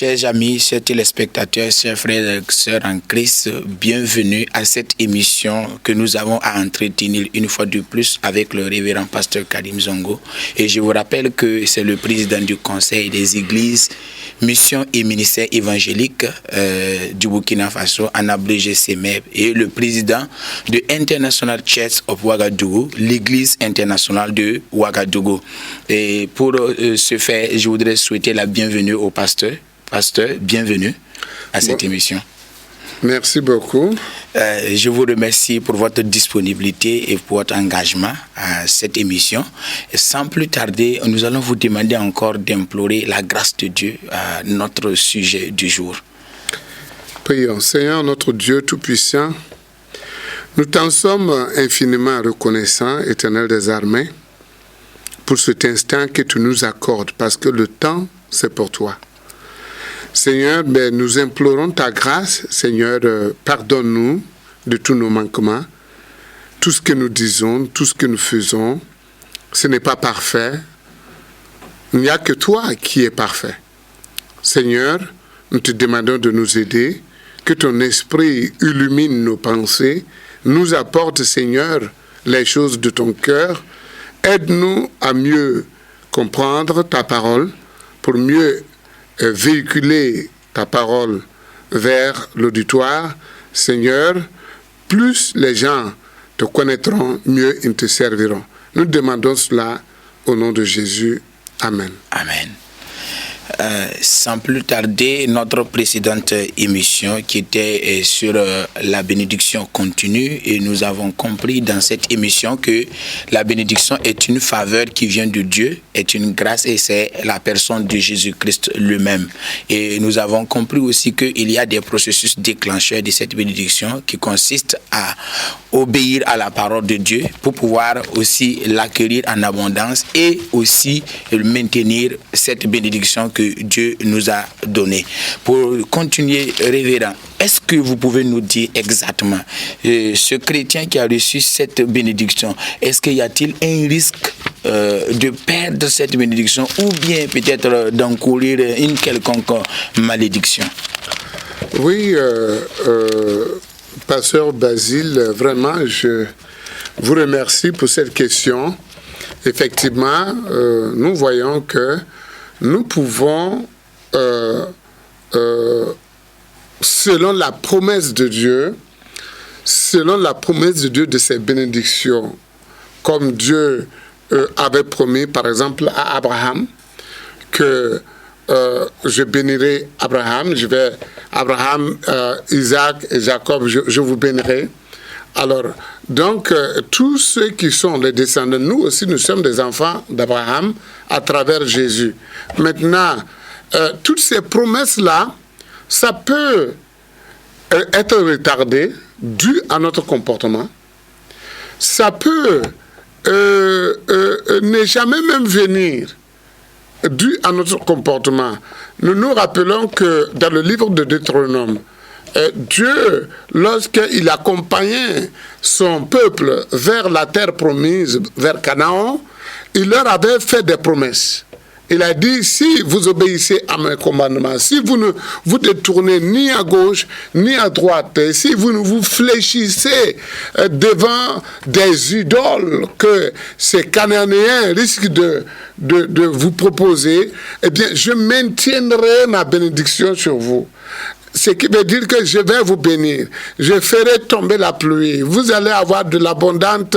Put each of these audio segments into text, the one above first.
chers amis, chers téléspectateurs, chers frères et sœurs en Christ, bienvenue à cette émission que nous avons à entretenir une fois de plus avec le révérend pasteur Karim Zongo. Et je vous rappelle que c'est le président du Conseil des Églises, Mission et Ministère évangélique du Burkina Faso, en abrégé CEMEB, et le président de International Church of Ouagadougou, l'Église internationale de Ouagadougou. Et pour ce faire, je voudrais souhaiter la bienvenue au pasteur. Pasteur, bienvenue à cette émission. Merci beaucoup. Je vous remercie pour votre disponibilité et pour votre engagement à cette émission. Et sans plus tarder, nous allons vous demander encore d'implorer la grâce de Dieu à notre sujet du jour. Prions. Seigneur notre Dieu Tout-Puissant, nous t'en sommes infiniment reconnaissants, Éternel des armées, pour cet instant que tu nous accordes, parce que le temps, c'est pour toi. Seigneur, nous implorons ta grâce. Seigneur, pardonne-nous de tous nos manquements. Tout ce que nous disons, tout ce que nous faisons, ce n'est pas parfait. Il n'y a que toi qui es parfait. Seigneur, nous te demandons de nous aider, que ton esprit illumine nos pensées, nous apporte, Seigneur, les choses de ton cœur. Aide-nous à mieux comprendre ta parole, pour mieux véhiculer ta parole vers l'auditoire. Seigneur, plus les gens te connaîtront, mieux ils te serviront. Nous demandons cela au nom de Jésus. Amen. Amen. Sans plus tarder, notre précédente émission qui était sur la bénédiction continue, et nous avons compris dans cette émission que la bénédiction est une faveur qui vient de Dieu, est une grâce, et c'est la personne de Jésus-Christ lui-même. Et nous avons compris aussi qu'il y a des processus déclencheurs de cette bénédiction qui consistent à obéir à la parole de Dieu pour pouvoir aussi l'acquérir en abondance et aussi maintenir cette bénédiction que Dieu nous a donnée. Pour continuer, révérend, est-ce que vous pouvez nous dire exactement ce chrétien qui a reçu cette bénédiction, est-ce qu'il y a-t-il un risque de perdre cette bénédiction ou bien peut-être d'encourir une quelconque malédiction? Oui, Pasteur Basile, vraiment, je vous remercie pour cette question. Effectivement, nous voyons que nous pouvons, selon la promesse de Dieu de ses bénédictions, comme Dieu avait promis, par exemple, à Abraham, que je bénirai Abraham, Isaac et Jacob, je vous bénirai. Alors, donc, tous ceux qui sont les descendants, nous aussi, nous sommes des enfants d'Abraham à travers Jésus. Maintenant, toutes ces promesses-là, ça peut être retardé dû à notre comportement. Ça peut ne jamais même venir dû à notre comportement. Nous nous rappelons que dans le livre de Deutéronome, Dieu, lorsqu'il accompagnait son peuple vers la terre promise, vers Canaan, il leur avait fait des promesses. Il a dit, si vous obéissez à mes commandements, si vous ne vous détournez ni à gauche ni à droite, si vous ne vous fléchissez devant des idoles que ces Cananéens risquent de vous proposer, eh bien, je maintiendrai ma bénédiction sur vous. Ce qui veut dire que je vais vous bénir. Je ferai tomber la pluie. Vous allez avoir de l'abondante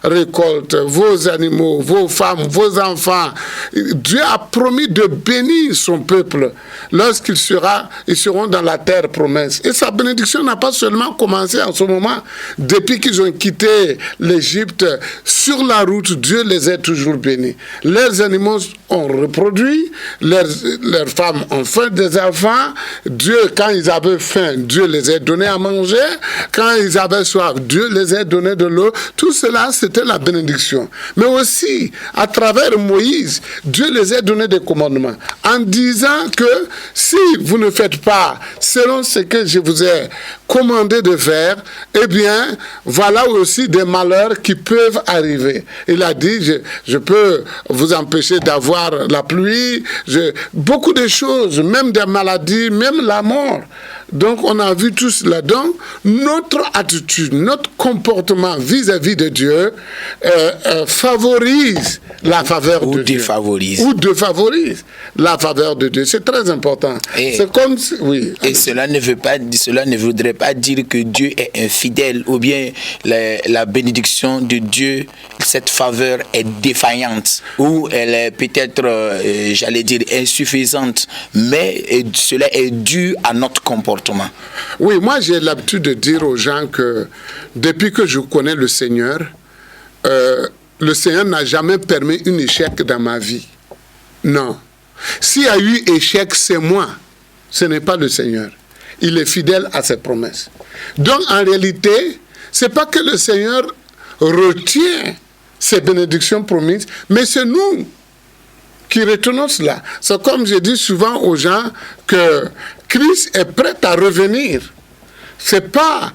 récolte. Vos animaux, vos femmes, vos enfants. Dieu a promis de bénir son peuple lorsqu'ils seront dans la terre promesse. Et sa bénédiction n'a pas seulement commencé en ce moment. Depuis qu'ils ont quitté l'Égypte, sur la route, Dieu les a toujours bénis. Leurs animaux ont reproduit. Leurs femmes ont fait des enfants. Dieu, quand ils avaient faim, Dieu les a donné à manger. Quand ils avaient soif, Dieu les a donné de l'eau. Tout cela, c'était la bénédiction. Mais aussi, à travers Moïse, Dieu les a donné des commandements en disant que si vous ne faites pas selon ce que je vous ai commandé de faire, eh bien, voilà aussi des malheurs qui peuvent arriver. Il a dit, je peux vous empêcher d'avoir la pluie, beaucoup de choses, même des maladies, même la mort. Donc, on a vu tout cela. Donc, notre attitude, notre comportement vis-à-vis de Dieu favorise la faveur de Dieu. Ou défavorise la faveur de Dieu. C'est très important. C'est comme si, oui. Et cela ne voudrait pas dire que Dieu est infidèle ou bien la bénédiction de Dieu, cette faveur est défaillante ou elle est peut-être, j'allais dire, insuffisante, mais cela est dû à notre comportement. Oui, moi j'ai l'habitude de dire aux gens que depuis que je connais le Seigneur n'a jamais permis un échec dans ma vie. Non. S'il y a eu échec, c'est moi. Ce n'est pas le Seigneur. Il est fidèle à ses promesses. Donc en réalité, ce n'est pas que le Seigneur retient ses bénédictions promises, mais c'est nous qui retenons cela. C'est comme je dis souvent aux gens que Christ est prêt à revenir. C'est pas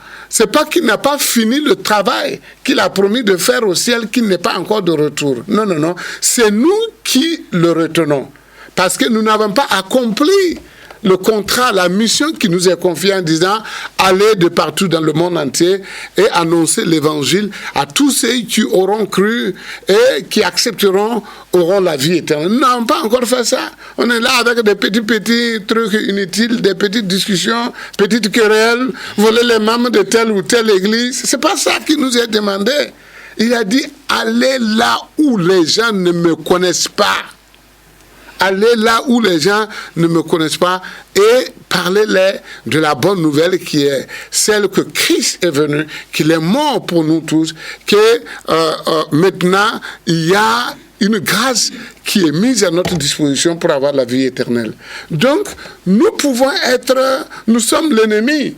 qu'il n'a pas fini le travail qu'il a promis de faire au ciel, qu'il n'est pas encore de retour. Non, non, non. C'est nous qui le retenons. Parce que nous n'avons pas accompli le contrat, la mission qui nous est confiée en disant allez de partout dans le monde entier et annoncer l'évangile à tous ceux qui auront cru et qui accepteront, auront la vie éternelle. Nous n'avons pas encore fait ça. On est là avec des petits trucs inutiles, des petites discussions, petites querelles, voler les membres de telle ou telle église. C'est pas ça qui nous est demandé. Il a dit allez là où les gens ne me connaissent pas. Allez là où les gens ne me connaissent pas et parlez-les de la bonne nouvelle qui est celle que Christ est venu, qu'il est mort pour nous tous, que maintenant il y a une grâce qui est mise à notre disposition pour avoir la vie éternelle. Donc, nous sommes l'ennemi,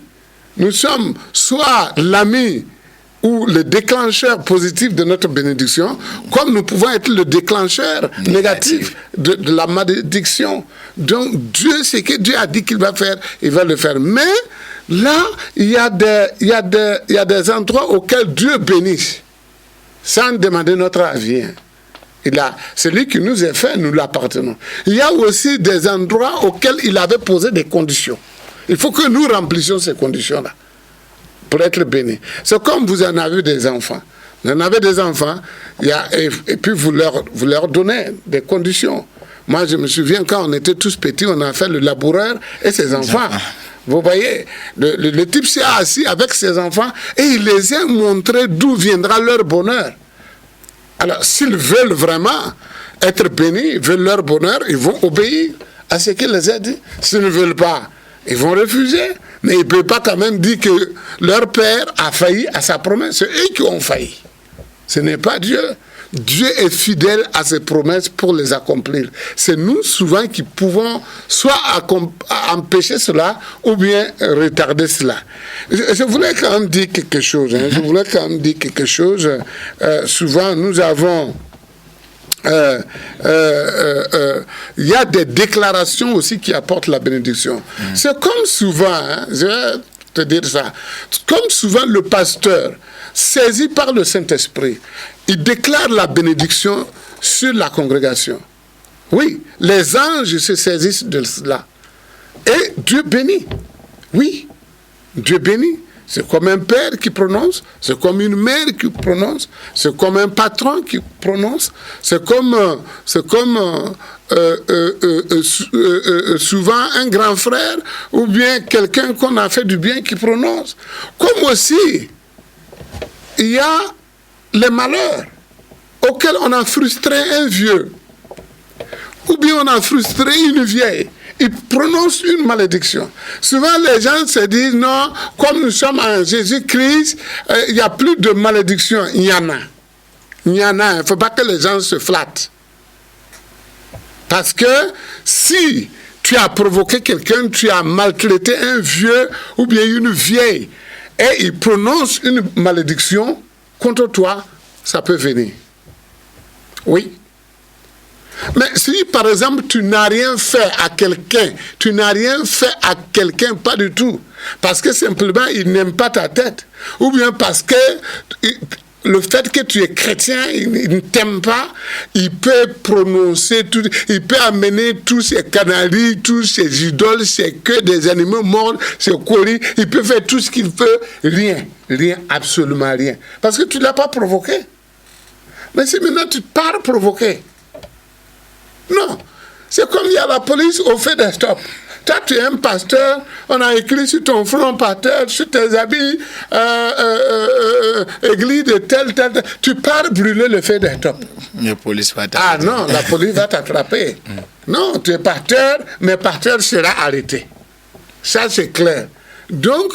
nous sommes soit l'ami ou le déclencheur positif de notre bénédiction, comme nous pouvons être le déclencheur négatif de la malédiction. Donc Dieu, ce que Dieu a dit qu'il va faire, il va le faire. Mais là, il y a des endroits auxquels Dieu bénit, sans demander notre avis. Celui qui nous est fait, nous l'appartenons. Il y a aussi des endroits auxquels il avait posé des conditions. Il faut que nous remplissions ces conditions-là pour être bénis. C'est comme vous en avez des enfants. Vous en avez des enfants, et puis vous leur donnez des conditions. Moi, je me souviens, quand on était tous petits, on a fait le laboureur et ses enfants. Vous voyez, le type s'est assis avec ses enfants et il les a montré d'où viendra leur bonheur. Alors, s'ils veulent vraiment être bénis, veulent leur bonheur, ils vont obéir à ce qu'il les a dit. S'ils ne veulent pas, ils vont refuser. Mais ils ne peuvent pas quand même dire que leur père a failli à sa promesse. C'est eux qui ont failli. Ce n'est pas Dieu. Dieu est fidèle à ses promesses pour les accomplir. C'est nous souvent qui pouvons soit empêcher cela ou bien retarder cela. Je voulais quand même dire quelque chose. Souvent, nous avons... il y a des déclarations aussi qui apportent la bénédiction. C'est comme souvent, je vais te dire ça, comme souvent le pasteur, saisi par le Saint-Esprit, il déclare la bénédiction sur la congrégation. Oui, les anges se saisissent de cela. Et Dieu bénit. Oui, Dieu bénit. C'est comme un père qui prononce, c'est comme une mère qui prononce, c'est comme un patron qui prononce, c'est comme souvent un grand frère ou bien quelqu'un qu'on a fait du bien qui prononce. Comme aussi, il y a les malheurs auxquels on a frustré un vieux ou bien on a frustré une vieille. Il prononce une malédiction. Souvent, les gens se disent, non, comme nous sommes en Jésus-Christ, il n'y a plus de malédiction. Il y en a. Il ne faut pas que les gens se flattent. Parce que si tu as provoqué quelqu'un, tu as maltraité un vieux ou bien une vieille, et il prononce une malédiction contre toi, ça peut venir. Oui. Mais si, par exemple, tu n'as rien fait à quelqu'un, pas du tout, parce que simplement il n'aime pas ta tête, ou bien parce que le fait que tu es chrétien, il ne t'aime pas, il peut prononcer tout, il peut amener tous ces canaries, tous ces idoles, c'est que des animaux morts, c'est colis, il peut faire tout ce qu'il veut, rien, absolument rien. Parce que tu ne l'as pas provoqué. Mais si maintenant tu pars provoquer, non, c'est comme il y a la police au fait des stops. Toi, tu es un pasteur, on a écrit sur ton front pasteur, sur tes habits, église de tel. Tu pars brûler le fait des stops. La police va t'attraper. Ah non, la police va t'attraper. Non, tu es pasteur, mais pasteur sera arrêté. Ça, c'est clair. Donc,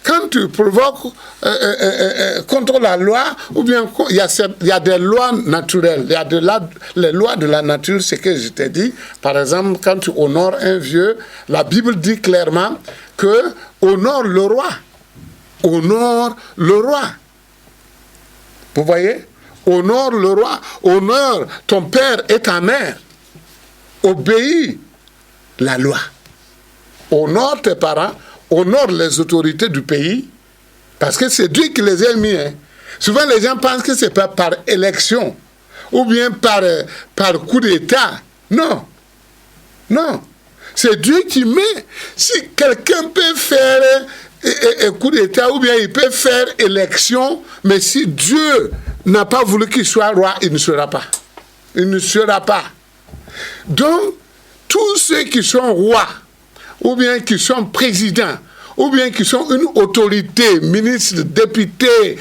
quand tu provoques contre la loi, ou bien il y a des lois naturelles, il y a les lois de la nature, c'est ce que je t'ai dit. Par exemple, quand tu honores un vieux, la Bible dit clairement que honore le roi. Honore le roi. Vous voyez? Honore le roi. Honore ton père et ta mère. Obéis la loi. Honore tes parents. Honore les autorités du pays, parce que c'est Dieu qui les a mis. Hein. Souvent, les gens pensent que c'est pas par élection, ou bien par coup d'État. Non. Non. C'est Dieu qui met. Si quelqu'un peut faire coup d'État, ou bien il peut faire élection, mais si Dieu n'a pas voulu qu'il soit roi, il ne sera pas. Il ne sera pas. Donc, tous ceux qui sont rois, ou bien qui sont présidents, ou bien qui sont une autorité, ministre, député,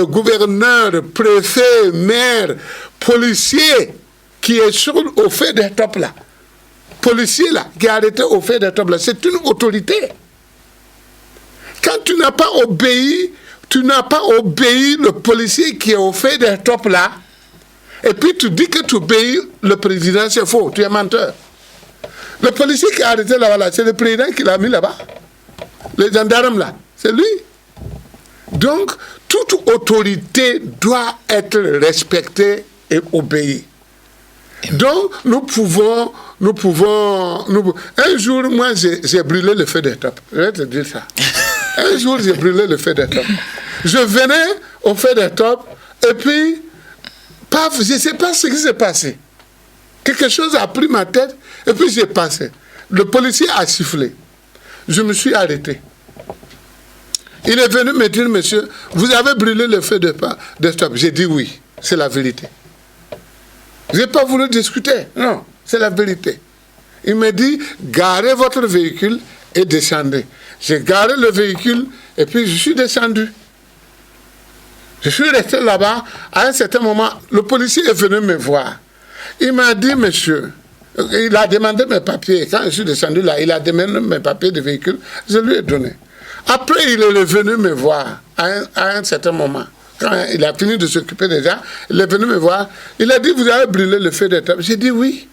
gouverneur, préfet, maire, policier, qui est au fait des tops là. Policier là, qui est arrêté au fait des tops là, c'est une autorité. Quand tu n'as pas obéi le policier qui est au fait des tops là, et puis tu dis que tu obéis le président, c'est faux, tu es menteur. Le policier qui a arrêté là-bas, c'est le président qui l'a mis là-bas. Le gendarme là, c'est lui. Donc, toute autorité doit être respectée et obéie. Donc, nous pouvons... Un jour, moi, j'ai brûlé le feu des tops. Je vais te dire ça. Un jour, j'ai brûlé le feu des tops. Je venais au feu des tops, et puis, paf, je ne sais pas ce qui s'est passé. Quelque chose a pris ma tête, et puis j'ai passé. Le policier a sifflé. Je me suis arrêté. Il est venu me dire, monsieur, vous avez brûlé le feu de stop. J'ai dit oui, c'est la vérité. Je n'ai pas voulu discuter. Non, c'est la vérité. Il me dit, garez votre véhicule et descendez. J'ai garé le véhicule et puis je suis descendu. Je suis resté là-bas. À un certain moment, le policier est venu me voir. Il m'a dit, monsieur, il a demandé mes papiers. Quand je suis descendu là, il a demandé mes papiers de véhicule. Je lui ai donné. Après, il est venu me voir à un certain moment. Quand il a fini de s'occuper des gens, il est venu me voir. Il a dit, vous avez brûlé le feu d'étape. J'ai dit oui.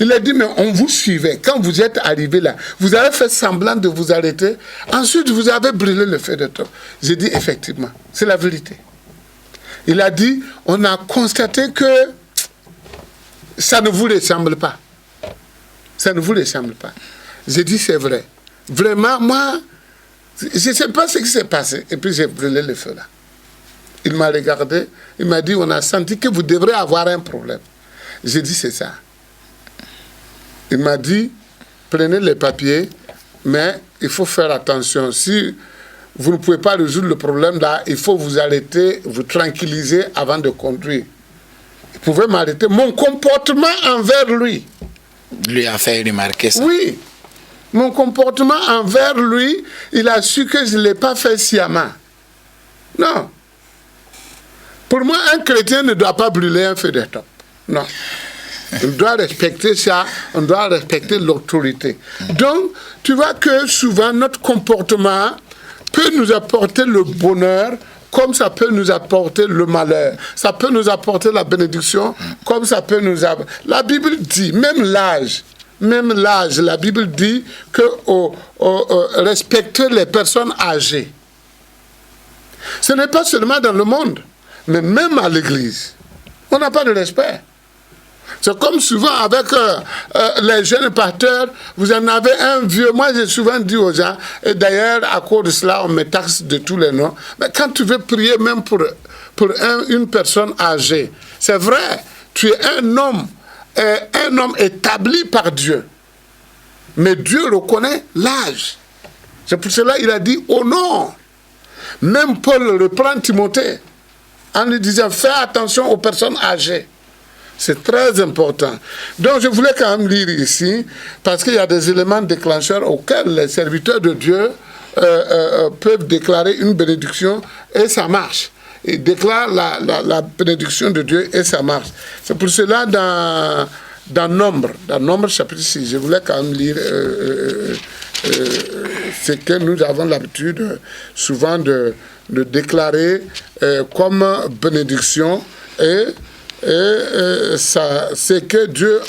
Il a dit, mais on vous suivait. Quand vous êtes arrivé là, vous avez fait semblant de vous arrêter. Ensuite, vous avez brûlé le feu d'étape. J'ai dit, effectivement, c'est la vérité. Il a dit, on a constaté que ça ne vous ressemble pas. Ça ne vous ressemble pas. J'ai dit, c'est vrai. Vraiment, moi, je ne sais pas ce qui s'est passé. Et puis, j'ai brûlé le feu là. Il m'a regardé. Il m'a dit, on a senti que vous devrez avoir un problème. J'ai dit, c'est ça. Il m'a dit, prenez les papiers, mais il faut faire attention. Si vous ne pouvez pas résoudre le problème là, il faut vous arrêter, vous tranquilliser avant de conduire. Il pouvait m'arrêter. Mon comportement envers lui. Lui a fait remarquer ça. Oui. Mon comportement envers lui, il a su que je ne l'ai pas fait sciemment. Non. Pour moi, un chrétien ne doit pas brûler un feu d'étape. Non. On doit respecter ça, on doit respecter l'autorité. Donc, tu vois que souvent, notre comportement peut nous apporter le bonheur, comme ça peut nous apporter le malheur. Ça peut nous apporter la bénédiction, comme ça peut nous apporter... La Bible dit, même l'âge, la Bible dit que respecter les personnes âgées. Ce n'est pas seulement dans le monde, mais même à l'église. On n'a pas de respect. C'est comme souvent avec les jeunes pasteurs, vous en avez un vieux. Moi, j'ai souvent dit aux gens, et d'ailleurs, à cause de cela, on me taxe de tous les noms. Mais quand tu veux prier même pour une personne âgée, c'est vrai, tu es un homme établi par Dieu. Mais Dieu reconnaît l'âge. C'est pour cela qu'il a dit, oh non. Même Paul reprend Timothée en lui disant, fais attention aux personnes âgées. C'est très important. Donc, je voulais quand même lire ici, parce qu'il y a des éléments déclencheurs auxquels les serviteurs de Dieu peuvent déclarer une bénédiction et ça marche. Ils déclarent la bénédiction de Dieu et ça marche. C'est pour cela, dans Nombre chapitre 6, je voulais quand même lire ce que nous avons l'habitude souvent de déclarer comme bénédiction et c'est que Dieu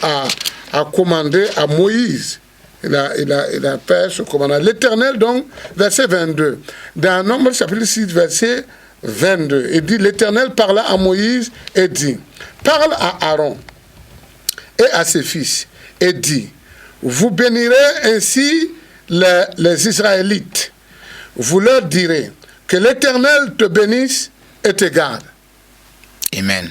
a commandé à Moïse. Il a fait ce commandement. L'Éternel, donc, verset 22. Dans Nombre chapitre 6, verset 22, il dit, l'Éternel parla à Moïse et dit, parle à Aaron et à ses fils et dit, vous bénirez ainsi les Israélites. Vous leur direz, que l'Éternel te bénisse et te garde. Amen.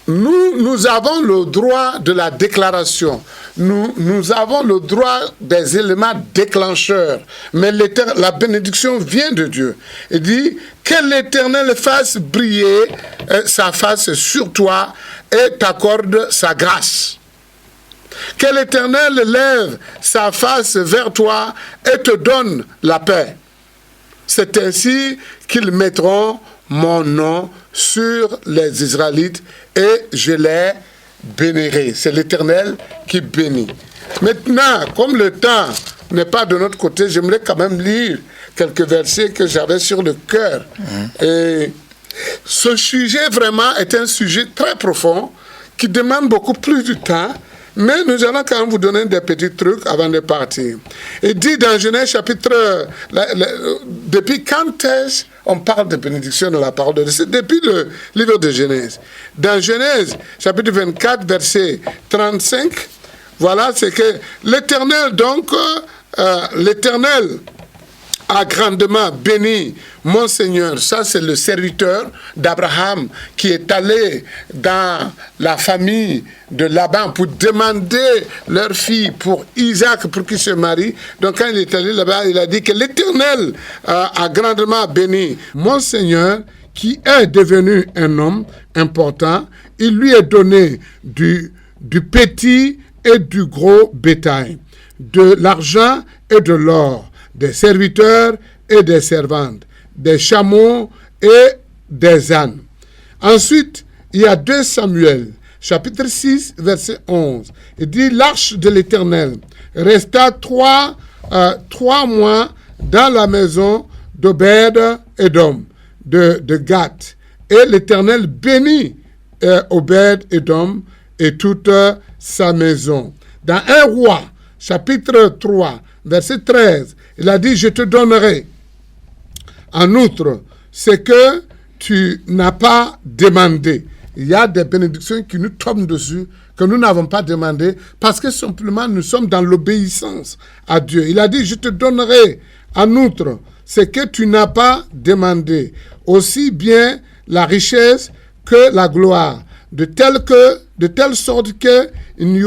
Nous avons le droit de la déclaration. Nous avons le droit des éléments déclencheurs. Mais la bénédiction vient de Dieu. Il dit que l'Éternel fasse briller sa face sur toi et t'accorde sa grâce. Que l'Éternel lève sa face vers toi et te donne la paix. C'est ainsi qu'ils mettront mon nom sur les Israélites et je les bénirai. C'est l'Éternel qui bénit. Maintenant, comme le temps n'est pas de notre côté, j'aimerais quand même lire quelques versets que j'avais sur le cœur. Et ce sujet vraiment est un sujet très profond qui demande beaucoup plus de temps. Mais nous allons quand même vous donner des petits trucs avant de partir. Il dit dans Genèse chapitre... depuis quand est-ce on parle de bénédiction dans la parole de Dieu? C'est depuis le livre de Genèse. Dans Genèse chapitre 24, verset 35, voilà, c'est que l'Éternel, donc, l'Éternel a grandement béni mon Seigneur. Ça, c'est le serviteur d'Abraham qui est allé dans la famille de Laban pour demander leur fille pour Isaac pour qu'il se marie. Donc, quand il est allé là-bas, il a dit que l'Éternel a grandement béni mon Seigneur qui est devenu un homme important. Il lui est donné du petit et du gros bétail, de l'argent et de l'or, des serviteurs et des servantes, des chameaux et des ânes. Ensuite, il y a 2 Samuel, chapitre 6, verset 11. Il dit, l'arche de l'Éternel resta 3 mois dans la maison d'Obed-Édom, de Gath. Et l'Éternel bénit Obed-Édom et toute sa maison. Dans 1 Roi, chapitre 3, verset 13, il a dit, je te donnerai en outre ce que tu n'as pas demandé. Il y a des bénédictions qui nous tombent dessus, que nous n'avons pas demandé, parce que simplement nous sommes dans l'obéissance à Dieu. Il a dit, je te donnerai en outre ce que tu n'as pas demandé, aussi bien la richesse que la gloire, de telle sorte qu'il y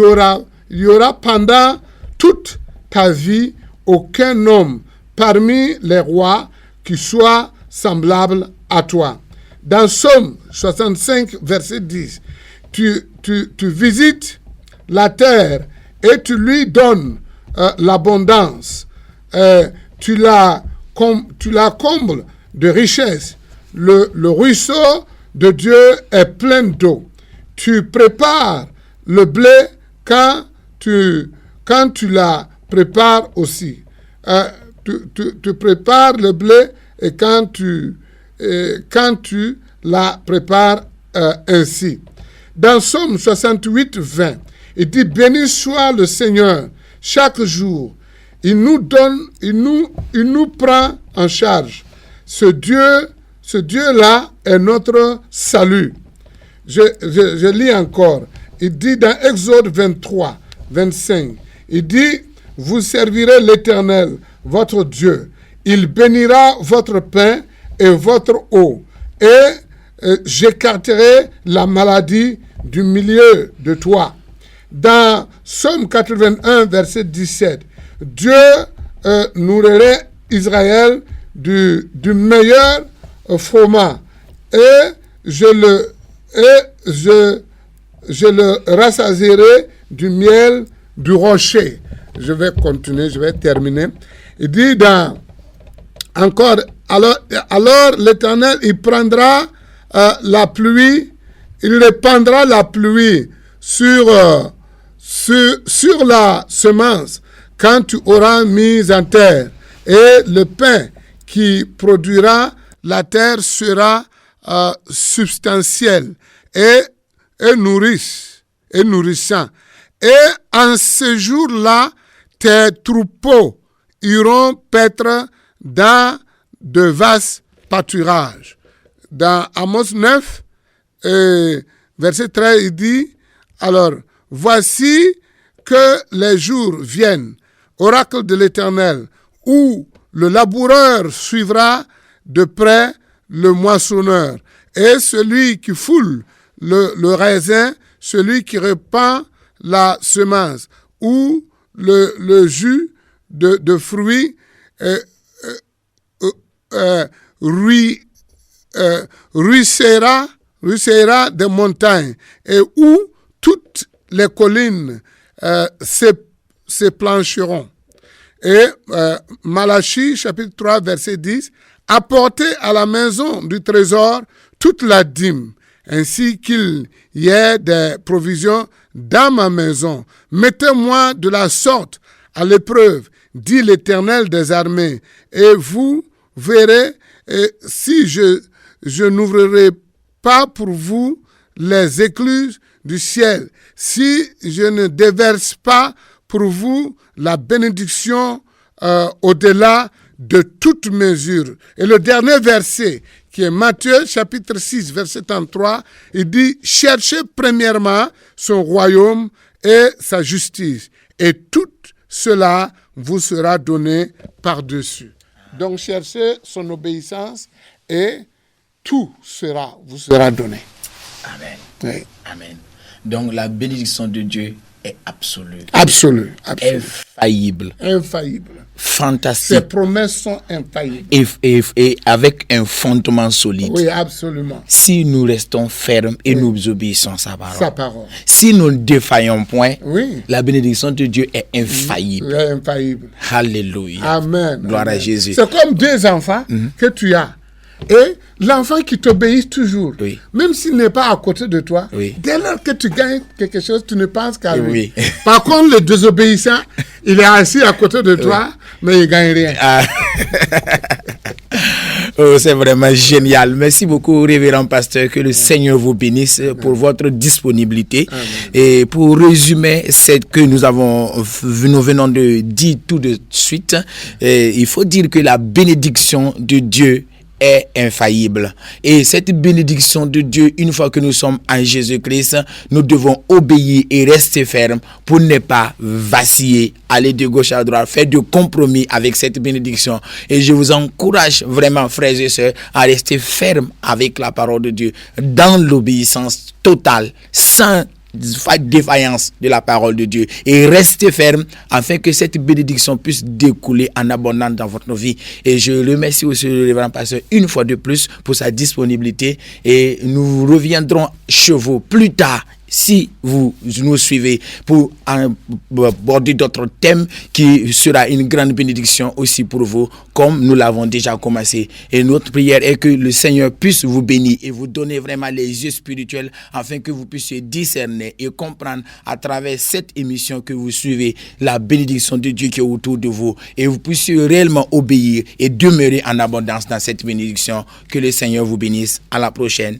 aura pendant toute ta vie aucun homme parmi les rois qui soit semblable à toi. Dans Psaume 65, verset 10, tu visites la terre et tu lui donnes l'abondance. Tu la combles de richesses. Le ruisseau de Dieu est plein d'eau. Tu prépares le blé quand tu la prépares aussi. Tu prépares le blé et quand tu la prépares ainsi. Dans Psaume 68, 20, il dit, béni soit le Seigneur chaque jour. Il nous prend en charge. Ce Dieu-là est notre salut. Je lis encore. il dit dans Exode 23, 25, il dit, vous servirez l'Éternel, votre Dieu. Il bénira votre pain et votre eau. Et j'écarterai la maladie du milieu de toi. Dans Psaume 81, verset 17, Dieu nourrirait Israël du meilleur froment et je le rassasierai du miel du rocher. Je vais continuer, je vais terminer. Il dit encore, alors l'Éternel, il prendra la pluie, il répandra la pluie sur la semence quand tu auras mis en terre, et le pain qui produira la terre sera substantiel et nourrissant. Et en ce jour-là, tes troupeaux iront paître dans de vastes pâturages. Dans Amos 9, verset 13, il dit, alors, voici que les jours viennent, oracle de l'Éternel, où le laboureur suivra de près le moissonneur, et celui qui foule le raisin, celui qui répand la semence, ou le jus de fruits ruissera des montagnes, et où toutes les collines se plancheront. Et Malachie, chapitre 3, verset 10, apportez à la maison du trésor toute la dîme, ainsi qu'il y ait des provisions dans ma maison. Mettez-moi de la sorte à l'épreuve, dit l'Éternel des armées, et vous verrez si je n'ouvrirai pas pour vous les écluses du ciel, si je ne déverse pas pour vous la bénédiction au-delà de toute mesure. Et le dernier verset, qui est Matthieu chapitre 6, verset 33, il dit, cherchez premièrement son royaume et sa justice, et tout cela vous sera donné par-dessus. Donc cherchez son obéissance et tout vous sera donné. Amen. Oui. Amen. Donc la bénédiction de Dieu est absolue. Absolue. Infaillible. Fantastique. Ses promesses sont infaillibles. Et avec un fondement solide. Oui, absolument. Si nous restons fermes et nous obéissons à sa parole. Si nous ne défaillons point, la bénédiction de Dieu est infaillible. Oui, infaillible. Alléluia. Amen. Gloire à Jésus. C'est comme deux enfants que tu as. Et l'enfant qui t'obéit toujours, même s'il n'est pas à côté de toi, dès lors que tu gagnes quelque chose, tu ne penses qu'à lui. Par contre, le désobéissant, il est assis à côté de toi, mais il ne gagne rien. Oh, c'est vraiment génial. Merci beaucoup, révérend pasteur. Que le Seigneur vous bénisse pour votre disponibilité. Amen. Et pour résumer ce que nous venons de dire tout de suite, il faut dire que la bénédiction de Dieu est infaillible. Et cette bénédiction de Dieu, une fois que nous sommes en Jésus-Christ, nous devons obéir et rester fermes pour ne pas vaciller, aller de gauche à droite, faire de compromis avec cette bénédiction. Et je vous encourage vraiment, frères et sœurs, à rester fermes avec la parole de Dieu, dans l'obéissance totale, sans défaillance de la parole de Dieu, et restez ferme afin que cette bénédiction puisse découler en abondance dans votre vie. Et je remercie aussi le révérend pasteur une fois de plus pour sa disponibilité, et nous reviendrons chez vous plus tard si vous nous suivez pour aborder d'autres thèmes qui sera une grande bénédiction aussi pour vous, comme nous l'avons déjà commencé. Et notre prière est que le Seigneur puisse vous bénir et vous donner vraiment les yeux spirituels afin que vous puissiez discerner et comprendre à travers cette émission que vous suivez la bénédiction de Dieu qui est autour de vous, et vous puissiez réellement obéir et demeurer en abondance dans cette bénédiction. Que le Seigneur vous bénisse. À la prochaine.